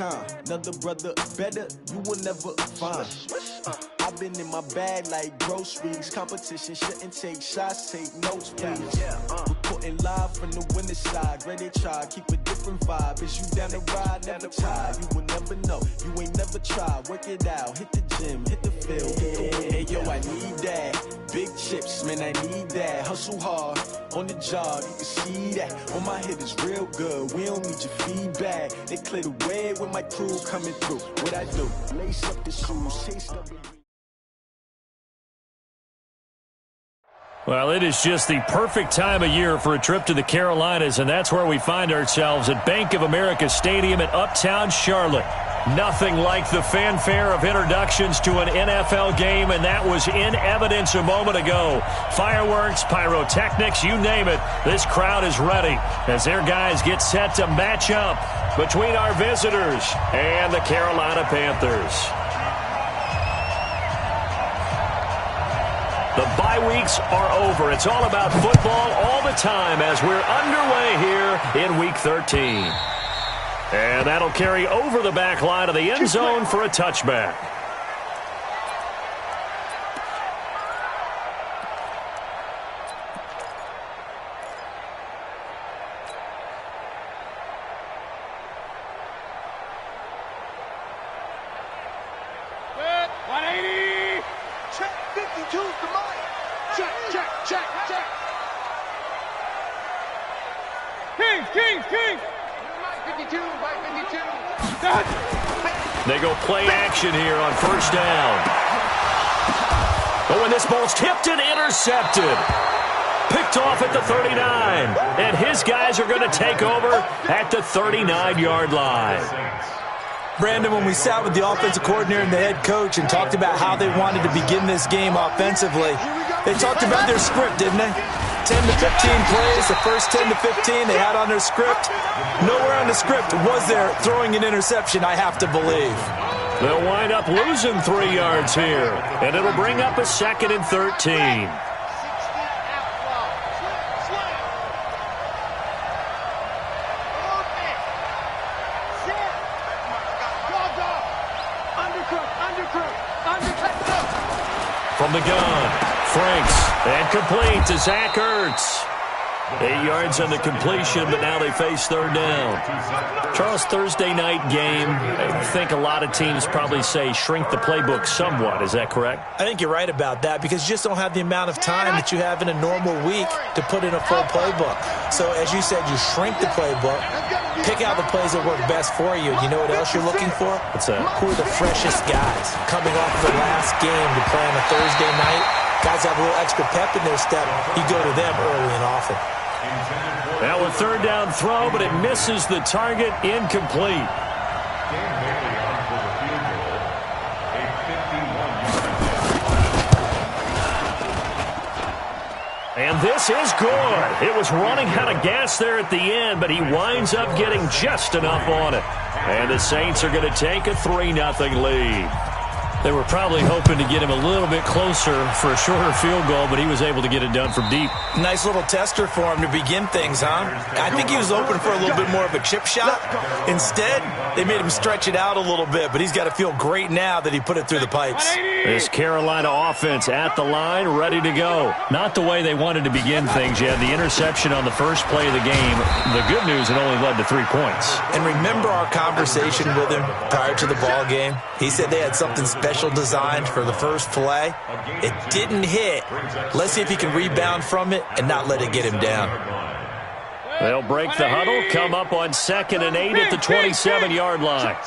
time. Another brother better, you will never find. I've been in my bag like groceries. Competition shouldn't take shots, take notes, please. Reporting live from the winning side. Ready to try, keep a different vibe. Is you down the ride, never tired. You will never know, you ain't never tried. Work it out, hit the gym, hit the field. Hey, yo, I need that. Big chips, man, I need that. Hustle hard, on the job, you can see that. On my head is real good, we don't need your feedback. They clear the way with my crew coming through. What I do, lace up the shoes, chase up. Well, it is just the perfect time of year for a trip to the Carolinas, and that's where we find ourselves at Bank of America Stadium in Uptown Charlotte. Nothing like the fanfare of introductions to an NFL game, and that was in evidence a moment ago. Fireworks, pyrotechnics, you name it, this crowd is ready as their guys get set to match up between our visitors and the Carolina Panthers. The bye weeks are over. It's all about football all the time as we're underway here in Week 13. And that'll carry over the back line of the end zone for a touchback. They go play action here on first down. But when this ball's tipped and intercepted. Picked off at the 39. And his guys are going to take over at the 39-yard line. Brandon, when we sat with the offensive coordinator and the head coach and talked about how they wanted to begin this game offensively, they talked about their script, didn't they? 10 to 15 plays, the first 10 to 15 they had on their script. Nowhere on the script was there throwing an interception, I have to believe. They'll wind up losing 3 yards here, and it'll bring up a 2nd and 13. From the gun, Franks, and complete to Zach Ertz. 8 yards on the completion, but now they face third down. Charles, Thursday night game, I think a lot of teams probably say shrink the playbook somewhat. Is that correct? I think you're right about that because you just don't have the amount of time that you have in a normal week to put in a full playbook. So, as you said, you shrink the playbook, pick out the plays that work best for you. You know what else you're looking for? What's that? Who are the freshest guys coming off the last game to play on a Thursday night? Guys have a little extra pep in their step. You go to them early and often. Now a third down throw, but it misses the target, incomplete. And this is good. It was running out of gas there at the end, but he winds up getting just enough on it. And the Saints are going to take a 3-0 lead. They were probably hoping to get him a little bit closer for a shorter field goal, but he was able to get it done from deep. Nice little tester for him to begin things, huh? I think he was open for a little bit more of a chip shot. Instead, they made him stretch it out a little bit, but he's got to feel great now that he put it through the pipes. This Carolina offense at the line, ready to go. Not the way they wanted to begin things yet. The interception on the first play of the game. The good news, it only led to 3 points. And remember our conversation with him prior to the ball game? He said they had something special designed for the first play. It didn't hit. Let's see if he can rebound from it and not let it get him down. They'll break the huddle, come up on 2nd and 8 at the 27-yard line.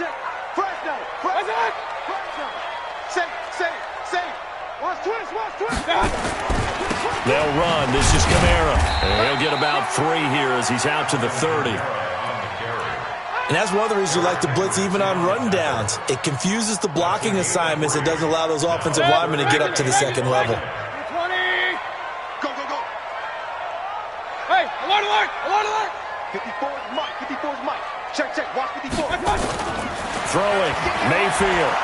They'll run. This is Kamara. And he'll get about 3 here as he's out to the 30. And that's one of the reasons you like to blitz even on rundowns. It confuses the blocking assignments. It doesn't allow those offensive linemen to get up to the second level. Go, go, go. Hey, alert, alert, alert, alert. 54 is Mike, 54 is Mike. Check, check, watch 54. Throwing, Mayfield.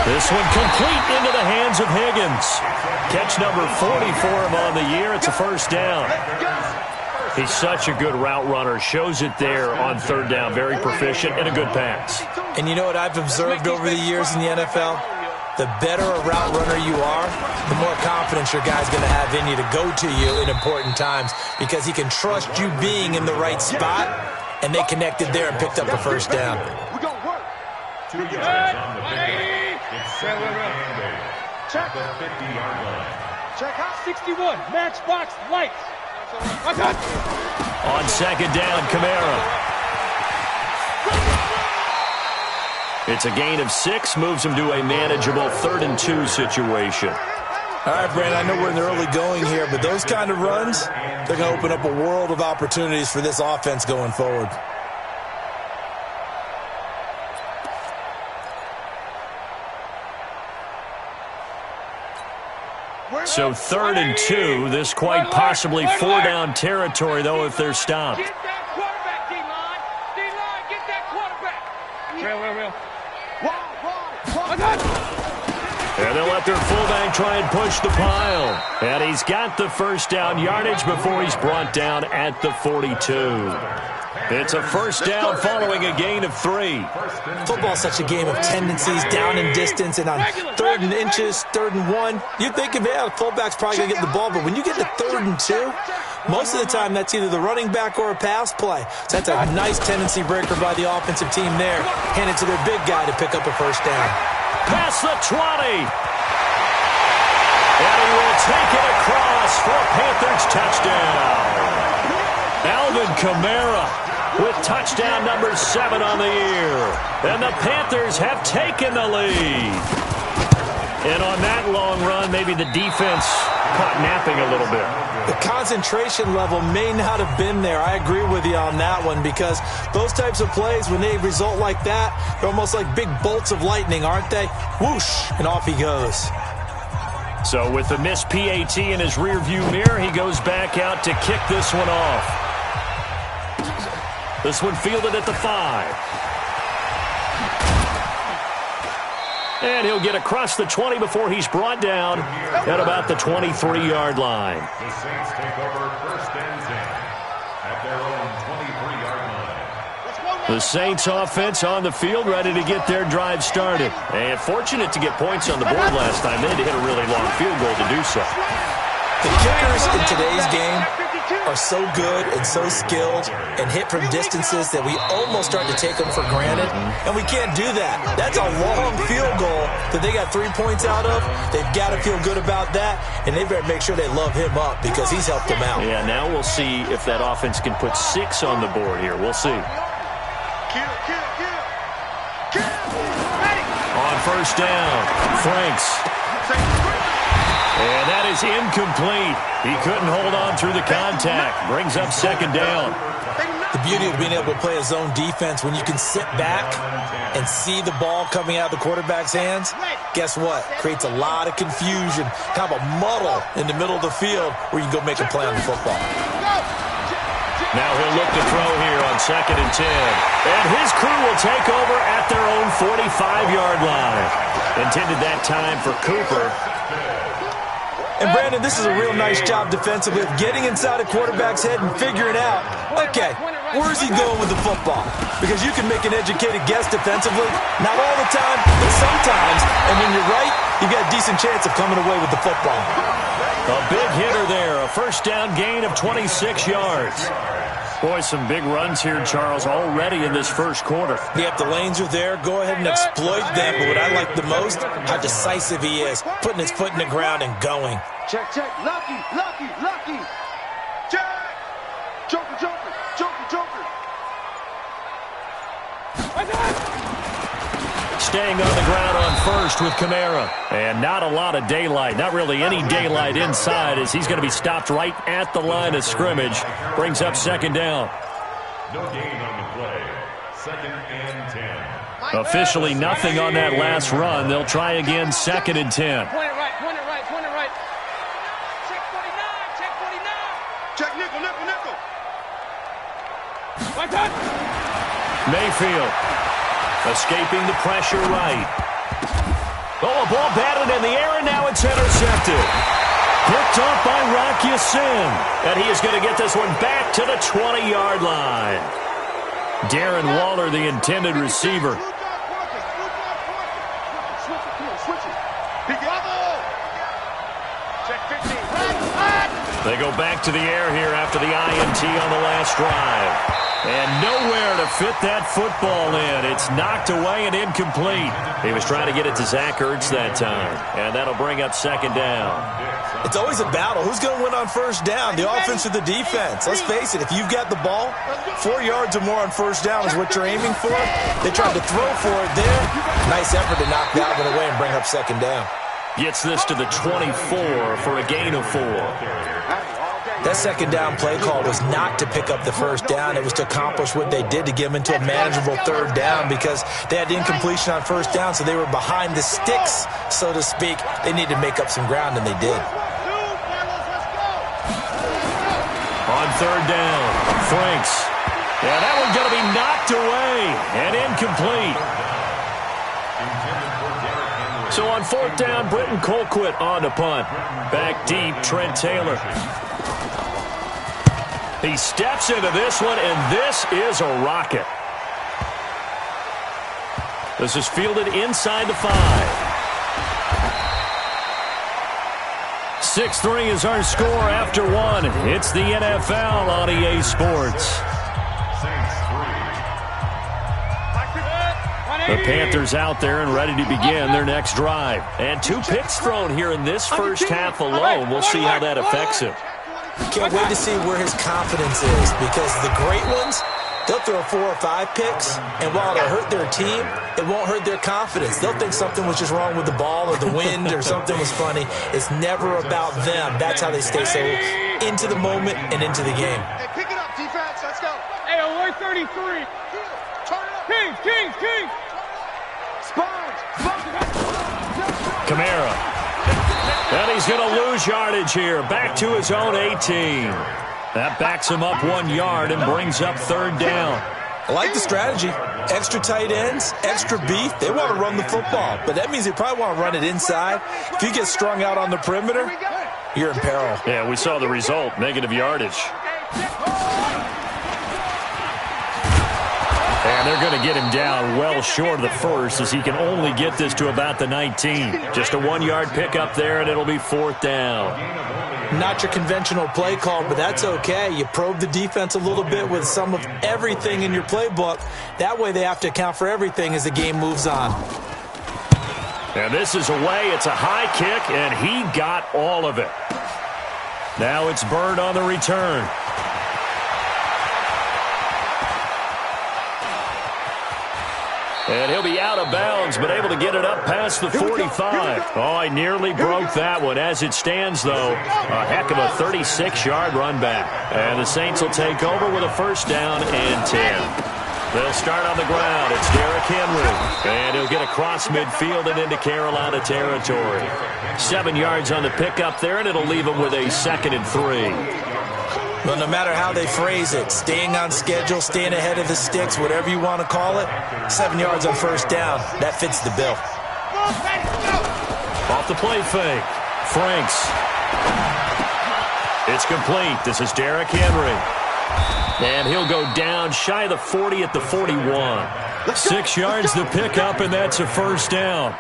This one complete into the hands of Higgins. Catch number 40 for him on the year. It's a first down. He's such a good route runner. Shows it there on third down. Very proficient and a good pass. And you know what I've observed over the years in the NFL? The better a route runner you are, the more confidence your guy's going to have in you to go to you in important times because he can trust you being in the right spot, and they connected there and picked up a first down. We're going to work. 2 yards on the 50. It's second and 8 Check. at the 50-yard line. Check out 61. Matchbox lights. On second down, Kamara. It's a gain of 6, moves him to a manageable 3rd and 2 situation. All right, Brandon, I know we're in the early going here, but those kind of runs, they're going to open up a world of opportunities for this offense going forward. So 3rd and 2, this quite possibly 4-down territory, though, if they're stopped. Get that quarterback, D-line. D-line, get that quarterback. Real. And they'll let their fullback try and push the pile. And he's got the first down yardage before he's brought down at the 42. It's a first down following a gain of 3. Football's such a game of tendencies, down and distance, and on 3rd and inches, 3rd and 1, you're thinking, yeah, the fullback's probably going to get the ball, but when you get to 3rd and 2, most of the time that's either the running back or a pass play. So that's a nice tendency breaker by the offensive team there. Hand it to their big guy to pick up a first down. Past the 20. And he will take it across for a Panthers touchdown. Alvin Kamara with touchdown number 7 on the year. And the Panthers have taken the lead. And on that long run, maybe the defense caught napping a little bit. The concentration level may not have been there. I agree with you on that one because those types of plays, when they result like that, they're almost like big bolts of lightning, aren't they? Whoosh, and off he goes. So with the missed PAT in his rearview mirror, he goes back out to kick this one off. This one fielded at the 5. And he'll get across the 20 before he's brought down at about the 23-yard line. The Saints take over 1st and 10 at their own 23-yard line. The Saints offense on the field, ready to get their drive started. And fortunate to get points on the board last time. They had to hit a really long field goal to do so. The kickers in today's game are so good and so skilled and hit from distances that we almost start to take them for granted, and we can't do that. That's a long field goal that they got 3 points out of. They've got to feel good about that, and they better make sure they love him up because he's helped them out. Yeah, now we'll see if that offense can put 6 on the board here. We'll see. Kill. On first down, Franks. And that is incomplete. He couldn't hold on through the contact. Brings up second down. The beauty of being able to play a zone defense when you can sit back and see the ball coming out of the quarterback's hands, guess what? Creates a lot of confusion, kind of a muddle in the middle of the field where you can go make a play on the football. Now he'll look to throw here on 2nd and 10. And his crew will take over at their own 45-yard line. Intended that time for Cooper. And, Brandon, this is a real nice job defensively of getting inside a quarterback's head and figuring out, okay, where's he going with the football? Because you can make an educated guess defensively. Not all the time, but sometimes. And when you're right, you've got a decent chance of coming away with the football. A big hitter there. A first down gain of 26 yards. Boy, some big runs here, Charles, already in this first quarter. Yeah, if the lanes are there, go ahead and exploit them. But what I like the most, how decisive he is, putting his foot in the ground and going. Check. Lucky. Check. Joker. Staying on the ground on first with Kamara. And not a lot of daylight, not really any daylight inside as he's going to be stopped right at the line of scrimmage. Brings up second down. No gain on the play. 2nd and 10. Officially nothing on that last run. They'll try again 2nd and 10. Point it right. Check 49. Check nickel. Mayfield escaping the pressure right. Oh, a ball batted in the air, and now it's intercepted. Picked off by Rock Ya-Sin. And he is going to get this one back to the 20-yard line. Darren Waller, the intended receiver. They go back to the air here after the INT on the last drive. And nowhere to fit that football in. It's knocked away and incomplete. He was trying to get it to Zach Ertz that time. And that'll bring up second down. It's always a battle. Who's going to win on first down, the offense or the defense? Let's face it, if you've got the ball, 4 yards or more on first down is what you're aiming for. They tried to throw for it there. Nice effort to knock that one away and bring up second down. Gets this to the 24 for a gain of 4. That second down play call was not to pick up the first down. It was to accomplish what they did to get them into a manageable third down because they had incompletion on first down, so they were behind the sticks, so to speak. They needed to make up some ground, and they did. On third down, Franks. Yeah, that one's going to be knocked away and incomplete. So on fourth down, Britton Colquitt on to punt. Back deep, Trent Taylor. He steps into this one, and this is a rocket. This is fielded inside the 5. 6-3 is our score after 1. It's the NFL on EA Sports. The Panthers out there and ready to begin their next drive. And 2 picks thrown here in this first half alone. We'll see how that affects him. Can't wait to see where his confidence is because the great ones, they'll throw 4 or 5 picks, and while it'll hurt their team, it won't hurt their confidence. They'll think something was just wrong with the ball or the wind or something was funny. It's never about them. That's how they stay so into the moment and into the game. Hey, pick it up, defense. Let's go. Hey, alert 33. Turn it up. Kings. Kamara. And he's going to lose yardage here. Back to his own 18. That backs him up 1 yard and brings up third down. I like the strategy. Extra tight ends, extra beef. They want to run the football, but that means they probably want to run it inside. If you get strung out on the perimeter, you're in peril. Yeah, we saw the result, negative yardage. And they're going to get him down well short of the first as he can only get this to about the 19. Just a 1-yard pickup there, and it'll be fourth down. Not your conventional play call, but that's okay. You probe the defense a little bit with some of everything in your playbook. That way they have to account for everything as the game moves on. And this is away. It's a high kick, and he got all of it. Now it's Bird on the return. And he'll be out of bounds, but able to get it up past the 45. Oh, I nearly broke that one. As it stands, though, a heck of a 36-yard run back. And the Saints will take over with a first down and 10. They'll start on the ground. It's Derrick Henry. And he'll get across midfield and into Carolina territory. 7 yards on the pickup there, and it'll leave him with a 2nd and 3. Well, no matter how they phrase it, staying on schedule, staying ahead of the sticks, whatever you want to call it, 7 yards on first down, that fits the bill. Off the play fake. Franks. It's complete. This is Derrick Henry. And he'll go down shy of the 40 at the 41. 6 yards the pickup, and that's a first down.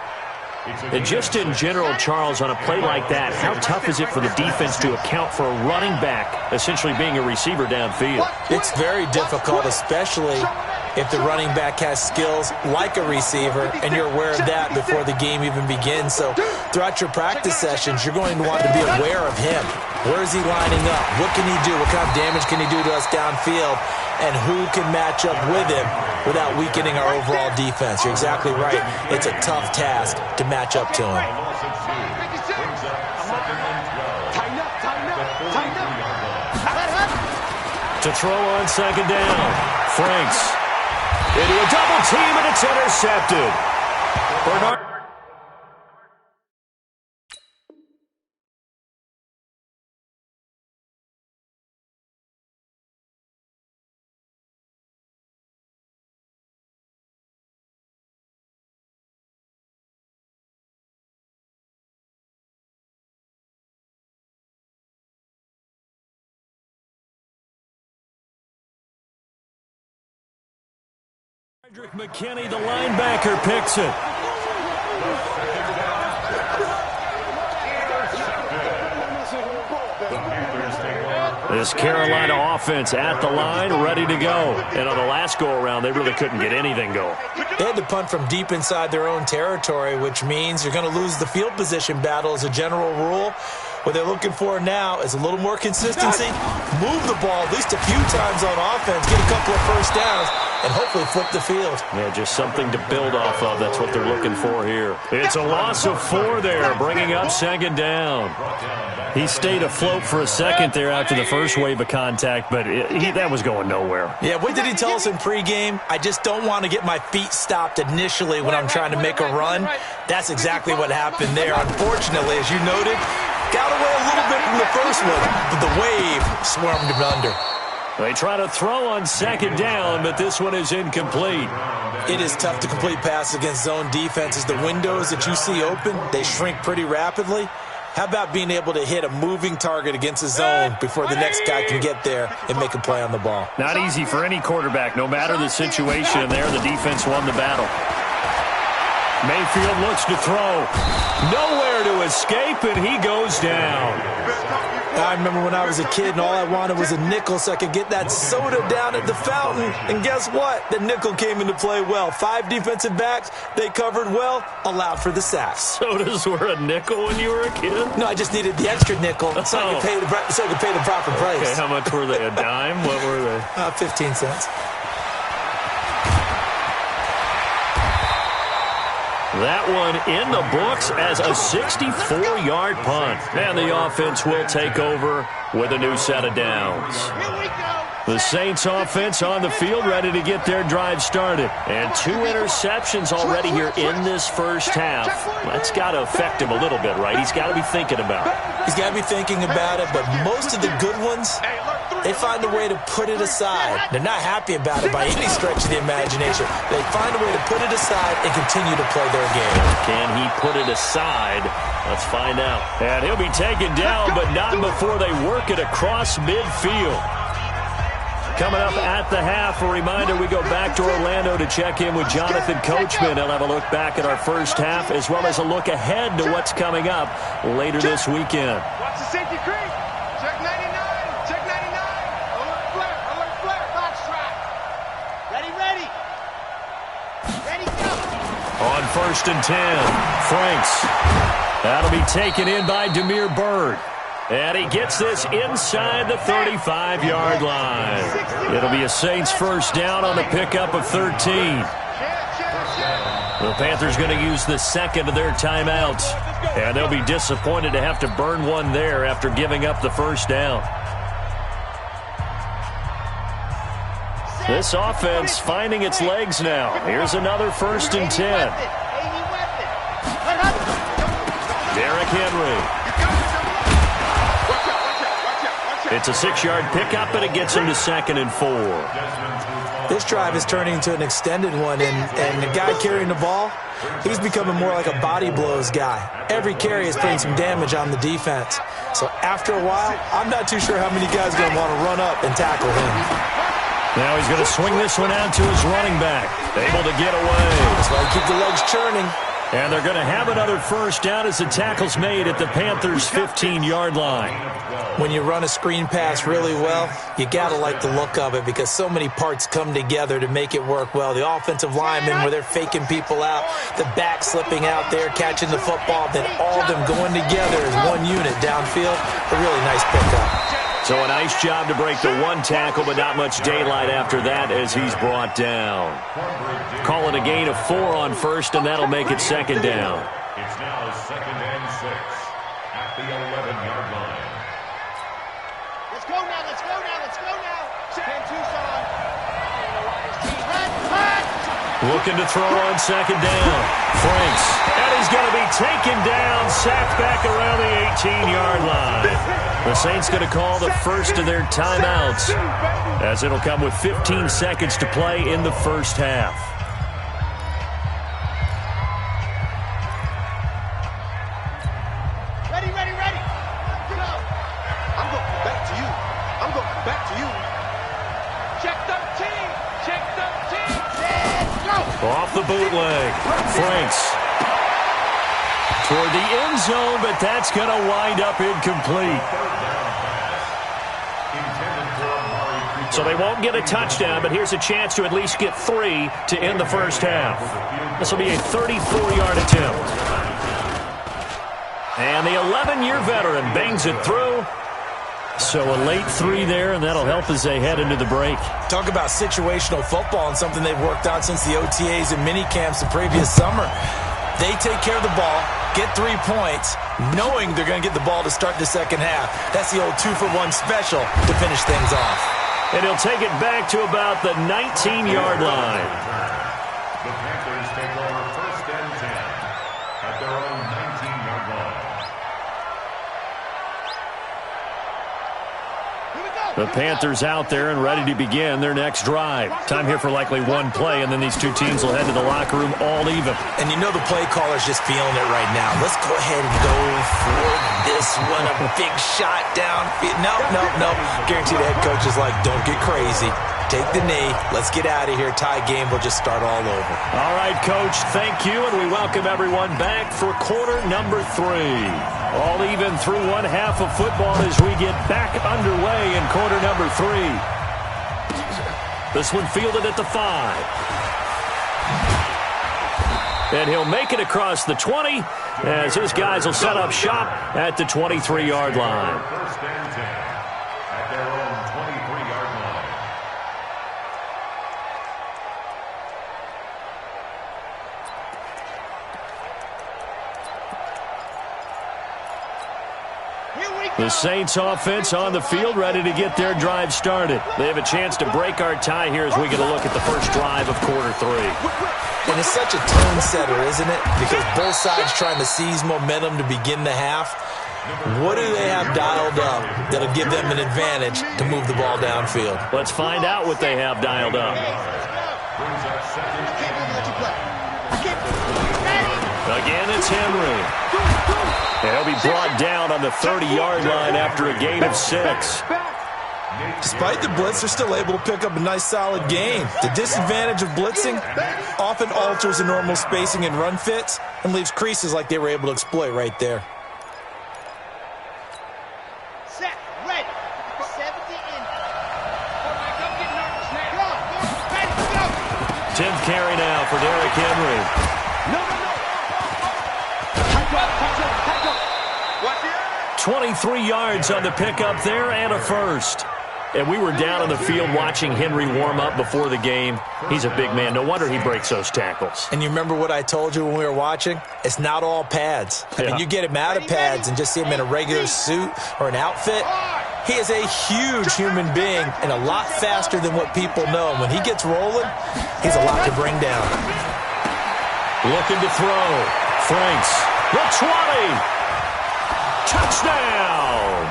And just in general, Charles, on a play like that, how tough is it for the defense to account for a running back essentially being a receiver downfield? It's very difficult, especially if the running back has skills like a receiver, and you're aware of that before the game even begins. So throughout your practice sessions, you're going to want to be aware of him. Where is he lining up? What can he do? What kind of damage can he do to us downfield? And who can match up with him without weakening our overall defense? You're exactly right. It's a tough task to match up to him. To throw on second down. Franks into a double team, and it's intercepted. Bernard. McKinney, the linebacker, picks it. This Carolina offense at the line, ready to go. And on the last go-around, they really couldn't get anything going. They had to punt from deep inside their own territory, which means you're going to lose the field position battle as a general rule. What they're looking for now is a little more consistency, move the ball at least a few times on offense, get a couple of first downs, and hopefully flip the field. Yeah, just something to build off of. That's what they're looking for here. It's a loss of 4 there, bringing up second down. He stayed afloat for a second there after the first wave of contact, but that was going nowhere. Yeah, what did he tell us in pregame? I just don't want to get my feet stopped initially when I'm trying to make a run. That's exactly what happened there. Unfortunately, as you noted, got away a little bit from the first one, but the wave swarmed him under. They try to throw on second down, but this one is incomplete. It is tough to complete passes against zone defenses. The windows that you see open, they shrink pretty rapidly. How about being able to hit a moving target against a zone before the next guy can get there and make a play on the ball? Not easy for any quarterback. No matter the situation there, the defense won the battle. Mayfield looks to throw. Nowhere to escape, and he goes down. I remember when I was a kid and all I wanted was a nickel so I could get that soda down at the fountain. And guess what? The nickel came into play well. 5 defensive backs, they covered well, allowed for the sacks. Sodas were a nickel when you were a kid? No, I just needed the extra nickel so I could pay the proper price. Okay, how much were they? A dime? What were they? 15 cents. That one in the books as a 64-yard punt. And the offense will take over with a new set of downs. The Saints offense on the field ready to get their drive started. And 2 interceptions already here in this first half. That's got to affect him a little bit, right? He's got to be thinking about it. He's got to be thinking about it, but most of the good ones, they find a way to put it aside. They're not happy about it by any stretch of the imagination. They find a way to put it aside and continue to play their game. Can he put it aside? Let's find out. And he'll be taken down, but not before they work it across midfield. Coming up at the half, a reminder, we go back to Orlando to check in with Jonathan Coachman. He'll have a look back at our first half, as well as a look ahead to what's coming up later this weekend. Watch the safety creep. Check 99. Check 99. Alert flare. Alert flare. Box track. Ready. Ready, go. On 1st and 10, Franks. That'll be taken in by Damiere Byrd. And he gets this inside the 35-yard line. It'll be a Saints first down on the pickup of 13. The Panthers going to use the second of their timeouts. And they'll be disappointed to have to burn one there after giving up the first down. This offense finding its legs now. Here's another 1st and 10. Derrick Henry. It's a 6-yard pickup, and it gets him to 2nd and 4. This drive is turning into an extended one, and the guy carrying the ball, he's becoming more like a body blows guy. Every carry is putting some damage on the defense. So after a while, I'm not too sure how many guys are going to want to run up and tackle him. Now he's going to swing this one out to his running back. Able to get away. That's why you keep the legs churning. And they're going to have another first down as the tackle's made at the Panthers' 15-yard line. When you run a screen pass really well, you got to like the look of it because so many parts come together to make it work well. The offensive linemen, where they're faking people out, the back slipping out there, catching the football, then all of them going together as one unit downfield. A really nice pickup. So a nice job to break the one tackle, but not much daylight after that as he's brought down. Call it a gain of 4 on 1st, and that'll make it 2nd down. It's now 2nd and 6 at the 11-yard line. Let's go now. Check Tucson. Looking to throw on 2nd down. Franks. And he's going to be taken down, sacked back around the 18-yard line. The Saints going to call the first of their timeouts, as it'll come with 15 seconds to play in the first half. Ready. Go. I'm going back to you. Check 13. Off the bootleg. Franks. Toward the end zone, but that's going to wind up incomplete. So they won't get a touchdown, but here's a chance to at least get 3 to end the first half. This will be a 34-yard attempt. And the 11-year veteran bangs it through. So a late 3 there, and that'll help as they head into the break. Talk about situational football and something they've worked on since the OTAs and mini camps the previous summer. They take care of the ball, get 3 points, knowing they're going to get the ball to start the second half. That's the old 2-for-1 special to finish things off. And he'll take it back to about the 19-yard line. The Panthers take over 1st and 10 at their own 19-yard line. The Panthers out there and ready to begin their next drive. Time here for likely one play, and then these two teams will head to the locker room all even. And you know the play caller's just feeling it right now. Let's go ahead and go for this one. A big shot downfield. No. Guarantee the head coach is like, don't get crazy. Take the knee. Let's get out of here. Tie game. We'll just start all over. All right, Coach. Thank you, and we welcome everyone back for quarter number 3. All even through one half of football as we get back underway in quarter number 3. This one fielded at the 5. And he'll make it across the 20 as his guys will set up shop at the 23-yard line. 1st and 10 at their own 23-yard line. The Saints offense on the field, ready to get their drive started. They have a chance to break our tie here as we get a look at the first drive of quarter 3. And it's such a tone setter, isn't it? Because both sides trying to seize momentum to begin the half. What do they have dialed up that'll give them an advantage to move the ball downfield? Let's find out what they have dialed up. Again, it's Henry. And he'll be brought down on the 30-yard line after a gain of 6. Despite the blitz, they're still able to pick up a nice, solid gain. The disadvantage of blitzing often alters the normal spacing and run fits and leaves creases like they were able to exploit right there. Set, ready, 70 in. Don't get nervous now. 10th carry now for Derrick Henry. 23 yards on the pickup there and a first. And we were down on the field watching Henry warm up before the game. He's a big man. No wonder he breaks those tackles. And you remember what I told you when we were watching? It's not all pads. I mean, you get him out of pads and just see him in a regular suit or an outfit. He is a huge human being and a lot faster than what people know. When he gets rolling, he's a lot to bring down. Looking to throw. Franks. The 20. Touchdown!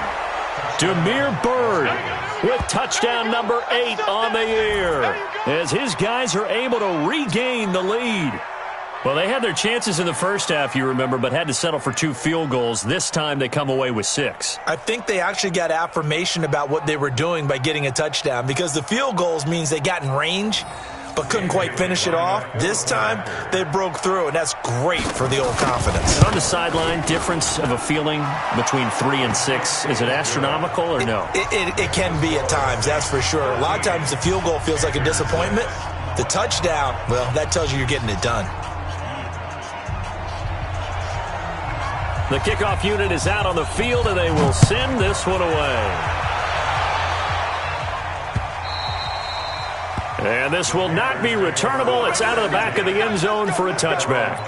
Demir Bird with touchdown number 8 on the year as his guys are able to regain the lead. Well, they had their chances in the first half, you remember, but had to settle for 2 field goals. This time they come away with 6. I think they actually got affirmation about what they were doing by getting a touchdown because the field goals means they got in range but couldn't quite finish it off. This time, they broke through, and that's great for the old confidence. And on the sideline, difference of a feeling between 3 and 6, is it astronomical or no? It can be at times, that's for sure. A lot of times the field goal feels like a disappointment. The touchdown, well, that tells you you're getting it done. The kickoff unit is out on the field, and they will send this one away. And this will not be returnable. It's out of the back of the end zone for a touchback.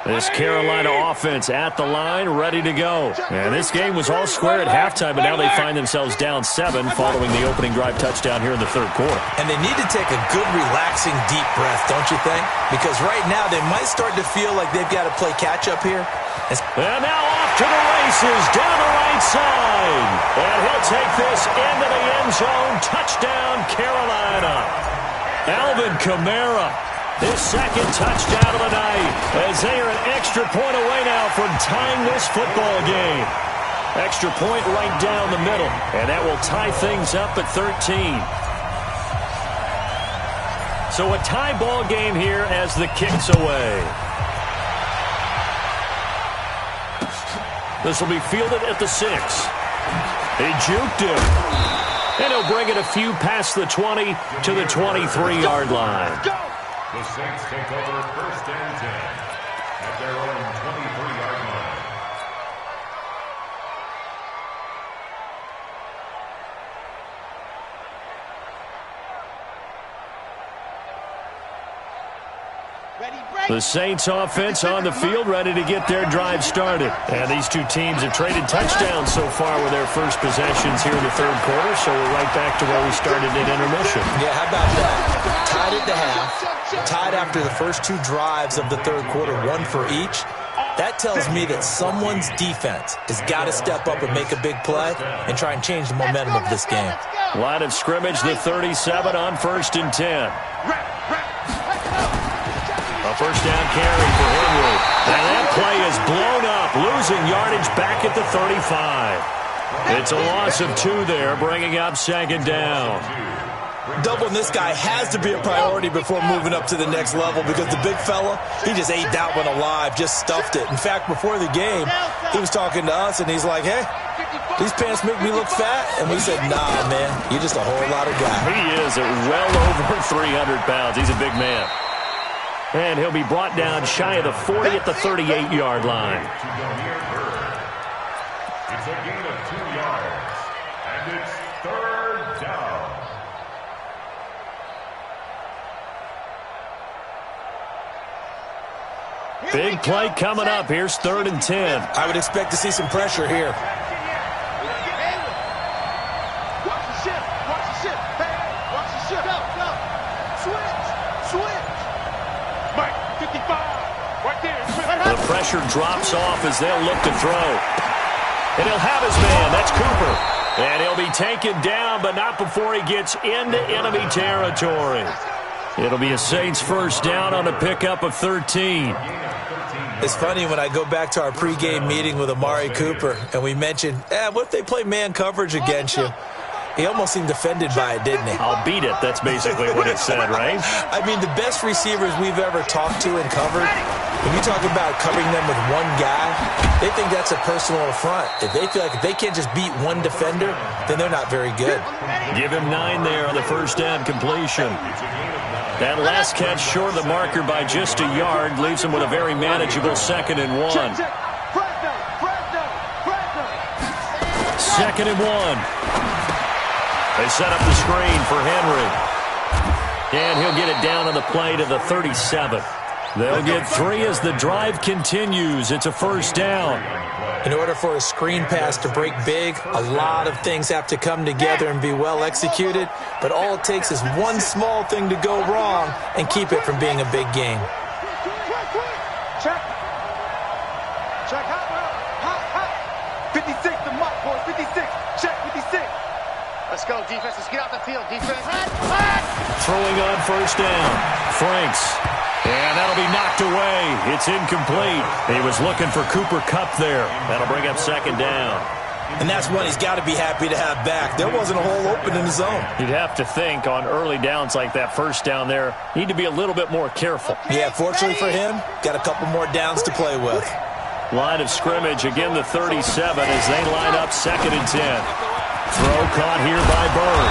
This Carolina offense at the line, ready to go. And this game was all square at halftime, but now they find themselves down 7 following the opening drive touchdown here in the third quarter. And they need to take a good, relaxing, deep breath, don't you think? Because right now they might start to feel like they've got to play catch-up here. And now off to the races, down the right side. And he'll take this into the end zone. Touchdown, Carolina. Alvin Kamara, his second touchdown of the night, as they are an extra point away now from tying this football game. Extra point right down the middle, and that will tie things up at 13. So a tie ball game here as the kick's away. This will be fielded at the 6. He juked him. And he'll bring it a few past the 20 to the 23-yard line. The Saints take over first and 10 at their own 23-yard line. The Saints offense on the field, ready to get their drive started. And these two teams have traded touchdowns so far with their first possessions here in the third quarter, so we're right back to where we started at intermission. Yeah, how about that? Tied at the half, tied after the first two drives of the third quarter, one for each. That tells me that someone's defense has got to step up and make a big play and try and change the momentum of this game. Line of scrimmage, the 37 on first and 10. A first down carry for Henry. And that play is blown up, losing yardage back at the 35. It's a loss of 2 there, bringing up second down. Doubling this guy has to be a priority before moving up to the next level because the big fella, he just ate that one alive, just stuffed it. In fact, before the game, he was talking to us, and he's like, hey, these pants make me look fat? And we said, nah, man, you're just a whole lot of guy. He is at well over 300 pounds. He's a big man. And he'll be brought down shy of the 40 at the 38-yard line. It's a gain of 2 yards, and it's third down. Big play coming up. Here's 3rd and 10. I would expect to see some pressure here. Watch the ship. Watch the ship. Hey, watch the ship. Go. Switch. Mike, 55. Right there. The pressure drops off as they'll look to throw. And he'll have his man. That's Cooper. And he'll be taken down, but not before he gets into enemy territory. It'll be a Saints first down on a pickup of 13. It's funny when I go back to our pregame meeting with Amari Cooper, and we mentioned, what if they play man coverage against you? He almost seemed offended by it, didn't he? I'll beat it. That's basically what it said, right? I mean, the best receivers we've ever talked to and covered, when you talk about covering them with one guy, they think that's a personal affront. If they feel like if they can't just beat one defender, then they're not very good. Give him 9 there on the first down completion. That last catch short of the marker by just a yard leaves him with a very manageable 2nd and 1. 2nd and 1. They set up the screen for Henry. And he'll get it down on the play to the 37. They'll get 3 as the drive continues. It's a first down. In order for a screen pass to break big, a lot of things have to come together and be well executed. But all it takes is one small thing to go wrong and keep it from being a big game. Check. Hot. 56, the mark, boy. 56. Check, 56. Let's go, defense. Let's get out the field, defense. Throwing on first down. Franks. And that'll be knocked away. It's incomplete. He was looking for Cooper Kupp there. That'll bring up second down. And that's one he's got to be happy to have back. There wasn't a hole open in the zone. You'd have to think on early downs like that first down there, need to be a little bit more careful. Yeah, fortunately for him, got a couple more downs to play with. Line of scrimmage, again the 37 as they line up 2nd and 10. Throw caught here by Bird.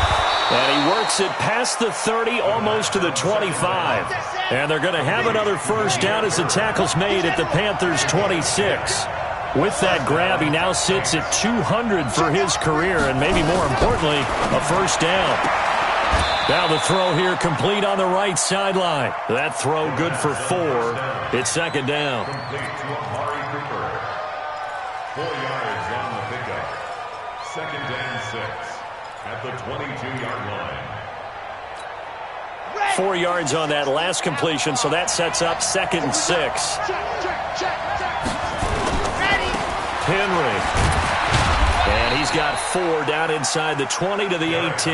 And he works it past the 30, almost to the 25. And they're going to have another first down as the tackle's made at the Panthers' 26. With that grab, he now sits at 200 for his career, and maybe more importantly, a first down. Now the throw here complete on the right sideline. That throw good for 4. It's second down. Complete to Amari Cooper. 4 yards on the pickup. 2nd and 6 at the 22-yard line. 4 yards on that last completion, so that sets up 2nd and 6. Henry. And he He's got 4 down inside the 20 to the 18.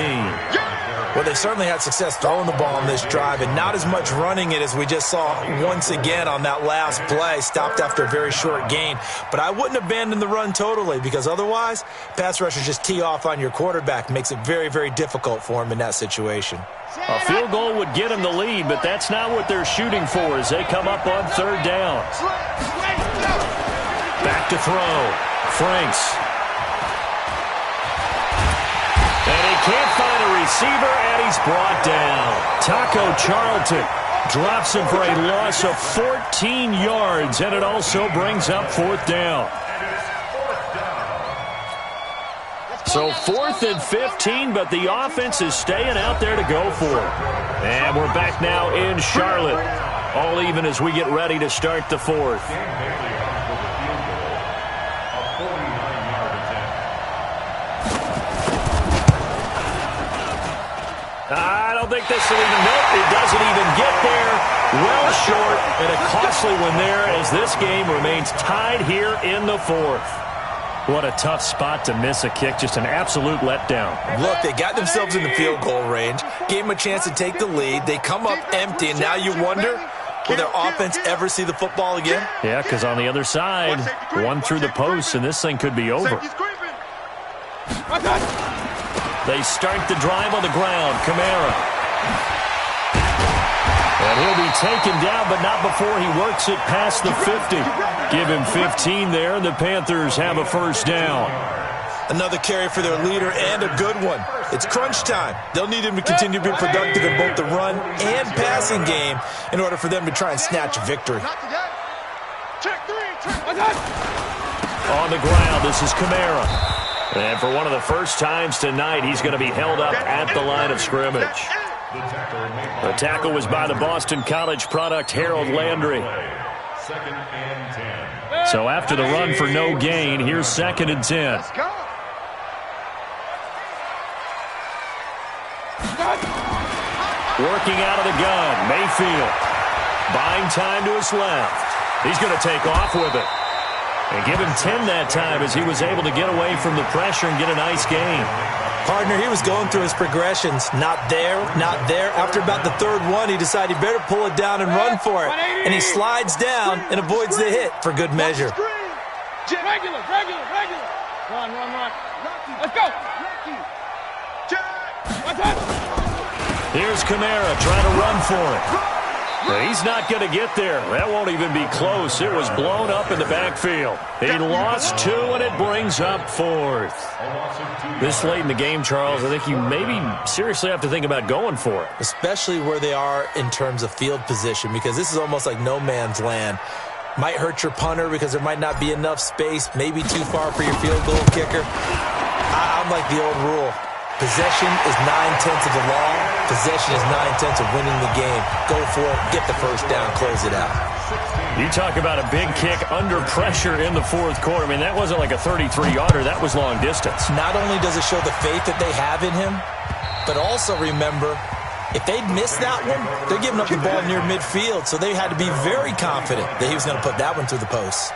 Well, they certainly had success throwing the ball on this drive and not as much running it as we just saw once again on that last play. Stopped after a very short gain. But I wouldn't abandon the run totally because otherwise, pass rushers just tee off on your quarterback. Makes it very, very difficult for him in that situation. A field goal would get him the lead, but that's not what they're shooting for as they come up on 3rd down. Back to throw. Franks. And he can't find a receiver, and he's brought down. Taco Charlton drops him for a loss of 14 yards, and it also brings up 4th down. So 4th and 15, but the offense is staying out there to go for it. And we're back now in Charlotte. All even as we get ready to start the 4th. I don't think this will even milk. It doesn't even get there. Well short, and a costly one there as this game remains tied here in the 4th. What a tough spot to miss a kick. Just an absolute letdown. Look, they got themselves in the field goal range, gave them a chance to take the lead. They come up empty, and now you wonder, will their offense ever see the football again? Yeah, because on the other side, one through the post, and this thing could be over. They start the drive on the ground. Kamara. And he'll be taken down, but not before he works it past the 50. Give him 15 there, and the Panthers have a 1st down. Another carry for their leader, and a good one. It's crunch time. They'll need him to continue to be productive in both the run and passing game in order for them to try and snatch a victory. On the ground, this is Kamara. And for one of the first times tonight, he's going to be held up at the line of scrimmage. The tackle was by the Boston College product, Harold Landry. So after the run for no gain, here's 2nd and 10. Working out of the gun, Mayfield. Buying time to his left. He's going to take off with it. And give him 10 that time as he was able to get away from the pressure and get a nice gain. Partner, he was going through his progressions. Not there, not there. After about the 3rd one, he decided he better pull it down and run for it. And he slides down and avoids the hit for good measure. Regular. Run. Let's go. Here's Kamara trying to run for it. He's not going to get there. That won't even be close. It was blown up in the backfield. He lost 2, and it brings up 4th. This late in the game, Charles, I think you maybe seriously have to think about going for it. Especially where they are in terms of field position, because this is almost like no man's land. Might hurt your punter because there might not be enough space, maybe too far for your field goal kicker. I'm like the old rule. Possession is 9/10 of the law. Possession is 9/10 of winning the game. Go for it. Get the 1st down. Close it out. You talk about a big kick under pressure in the 4th quarter. I mean, that wasn't like a 33-yarder. That was long distance. Not only does it show the faith that they have in him, but also remember, if they'd missed that one, they're giving up the ball near midfield, so they had to be very confident that he was going to put that one through the post.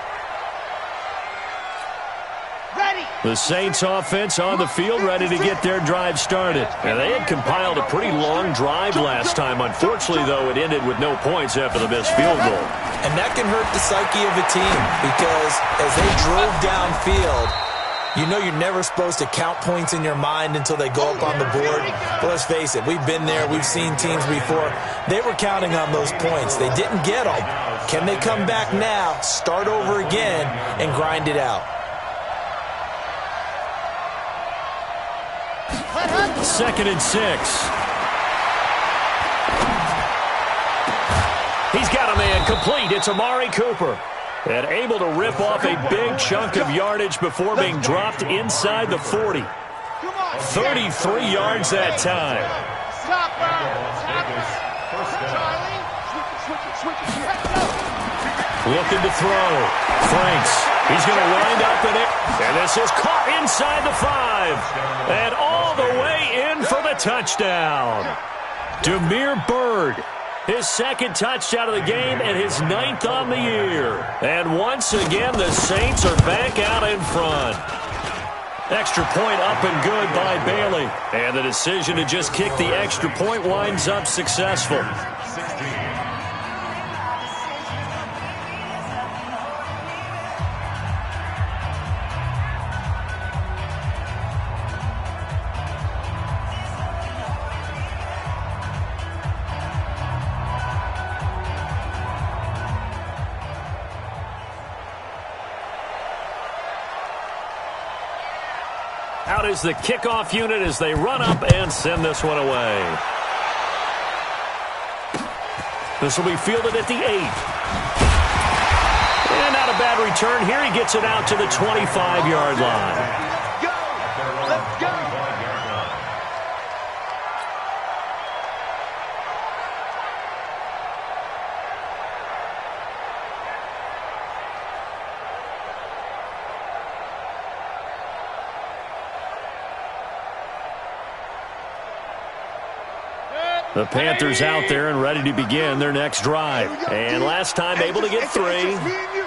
The Saints offense on the field ready to get their drive started. And they had compiled a pretty long drive last time. Unfortunately, though, it ended with no points after the missed field goal. And that can hurt the psyche of a team because as they drove downfield, you know you're never supposed to count points in your mind until they go up on the board. But let's face it, we've been there. We've seen teams before. They were counting on those points. They didn't get them. Can they come back now, start over again, and grind it out? 2nd and 6. He's got a man complete. It's Amari Cooper. And able to rip off a big chunk of yardage before being dropped inside the 40. 33 yards that time. Looking to throw. Franks. He's going to wind up in it. And this is caught inside the 5. And all the way in for the touchdown. Damiere Byrd. His 2nd touchdown of the game and his 9th on the year. And once again, the Saints are back out in front. Extra point up and good by Bailey. And the decision to just kick the extra point winds up successful. 16. Out is the kickoff unit as they run up and send this one away. This will be fielded at the 8. And not a bad return here. He gets it out to the 25-yard line. Go! Let's go! The Panthers out there and ready to begin their next drive. And last time able to get 3.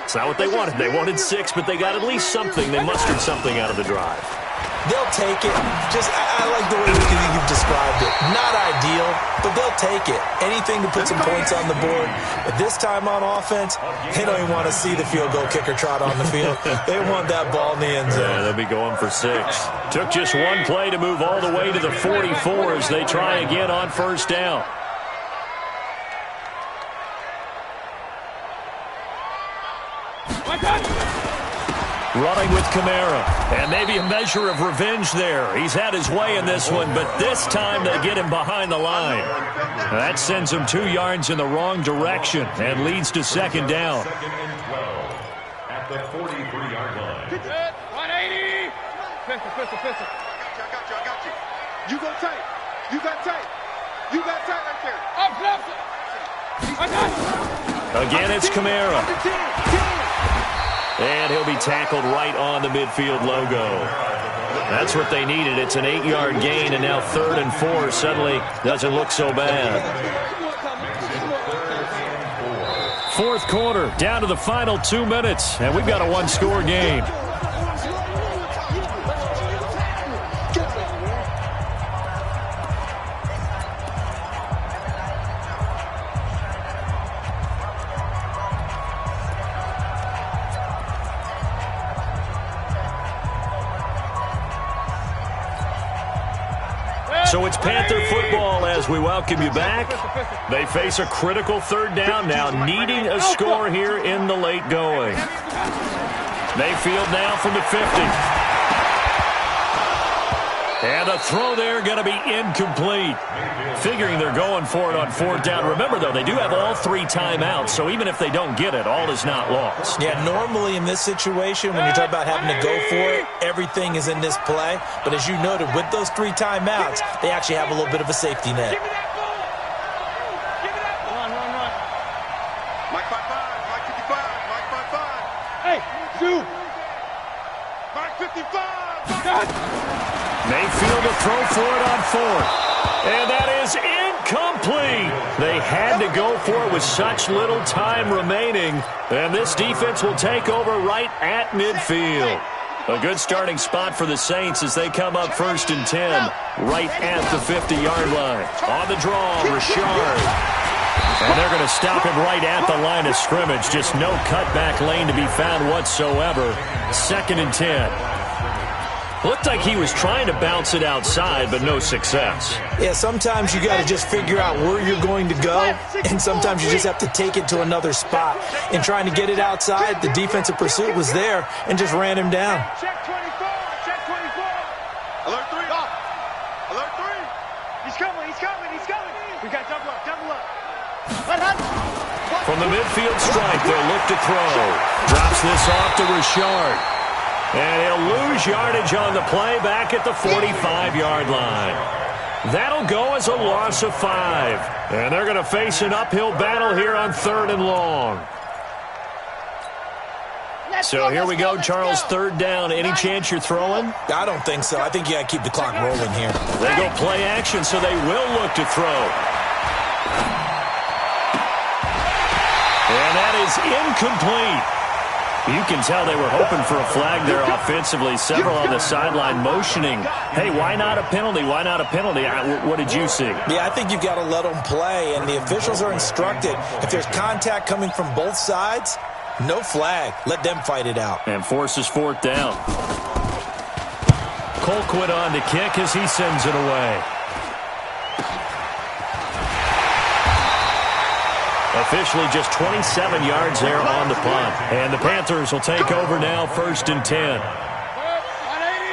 It's not what they wanted. They wanted 6, but they got at least something. They mustered something out of the drive. They'll take it. I like the way you've described it. Not ideal, but they'll take it. Anything to put some points on the board. But this time on offense, they don't even want to see the field goal kicker trot on the field. They want that ball in the end zone. Yeah, they'll be going for 6. Took just one play to move all the way to the 44 as they try again on first down. Running with Kamara. And maybe a measure of revenge there. He's had his way in this one, but this time they get him behind the line. That sends him 2 yards in the wrong direction and leads to second down. 2nd and 12 at the 43-yard line. 180! Pistol. I got you. You go tight. You got tight. You got tight right there. Up, left. I got you. Again, it's Kamara. And he'll be tackled right on the midfield logo. That's what they needed. It's an 8-yard gain, and now 3rd and 4 suddenly doesn't look so bad. 4th quarter, down to the final 2 minutes, and we've got a 1-score game. So it's Panther football as we welcome you back. They face a critical 3rd down now, needing a score here in the late going. Mayfield now from the 50. And a throw there going to be incomplete. Figuring they're going for it on 4th down. Remember, though, they do have all 3 timeouts, so even if they don't get it, all is not lost. Yeah, normally in this situation, when you're talking about having to go for it, everything is in this play. But as you noted, with those 3 timeouts, they actually have a little bit of a safety net. Give me that ball. Give me that ball. Run. Mike 55. Mike 55. Mike 55. Hey, Sue. Mike 55. Mayfield to throw for it on 4th. And that is incomplete. They had to go for it with such little time remaining. And this defense will take over right at midfield. A good starting spot for the Saints as they come up 1st and 10, right at the 50-yard line. On the draw, Richard. And they're going to stop him right at the line of scrimmage. Just no cutback lane to be found whatsoever. 2nd and 10. Looked like he was trying to bounce it outside, but no success. Yeah, sometimes you got to just figure out where you're going to go, and sometimes you just have to take it to another spot. In trying to get it outside, the defensive pursuit was there and just ran him down. Check 24. Check 24. Alert 3. Off. Alert 3. He's coming. We got double up. From the midfield strike, they'll look to throw. Drops this off to Richard. And he'll lose yardage on the play back at the 45-yard line. That'll go as a loss of 5. And they're going to face an uphill battle here on 3rd and long. So here we go, Charles, 3rd down. Any chance you're throwing? I don't think so. I think you got to keep the clock rolling here. They go play action, so they will look to throw. And that is incomplete. You can tell they were hoping for a flag there offensively. Several on the sideline motioning, hey, why not a penalty? Why not a penalty? What did you see? Yeah, I think you've got to let them play, and the officials are instructed. If there's contact coming from both sides, no flag. Let them fight it out. And forces fourth down. Colquitt on to kick as he sends it away. Officially just 27 yards there on the punt. And the Panthers will take over now, 1st and 10.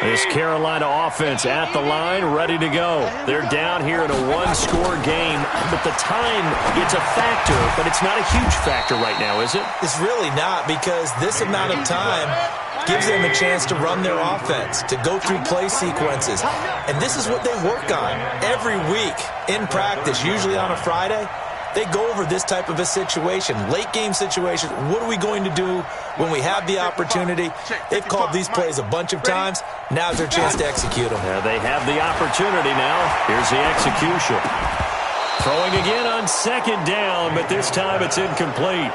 This Carolina offense at the line, ready to go. They're down here in a one-score game, but the time, it's a factor, but it's not a huge factor right now, is it? It's really not, because this amount of time gives them a chance to run their offense, to go through play sequences. And this is what they work on every week in practice, usually on a Friday. They go over this type of a situation, late-game situation. What are we going to do when we have the opportunity? They've called these plays a bunch of times. Now's their chance to execute them. Yeah, they have the opportunity now. Here's the execution. Throwing again on 2nd down, but this time it's incomplete.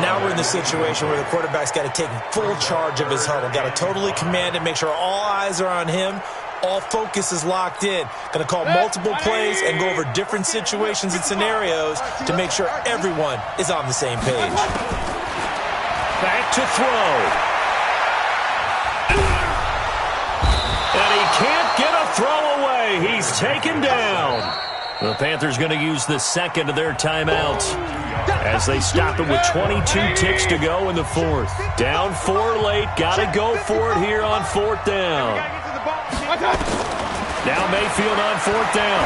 Now we're in the situation where the quarterback's got to take full charge of his huddle. Got to totally command it, make sure all eyes are on him. All focus is locked in. Going to call multiple plays and go over different situations and scenarios to make sure everyone is on the same page. Back to throw. And he can't get a throw away. He's taken down. The Panthers going to use the second of their timeouts as they stop it with 22 ticks to go in the 4th. Down 4 late. Got to go for it here on 4th down. Now Mayfield on 4th down.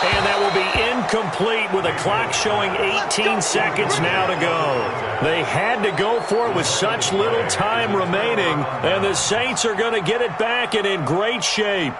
And that will be incomplete with a clock showing 18 seconds now to go. They had to go for it with such little time remaining, and the Saints are going to get it back and in great shape.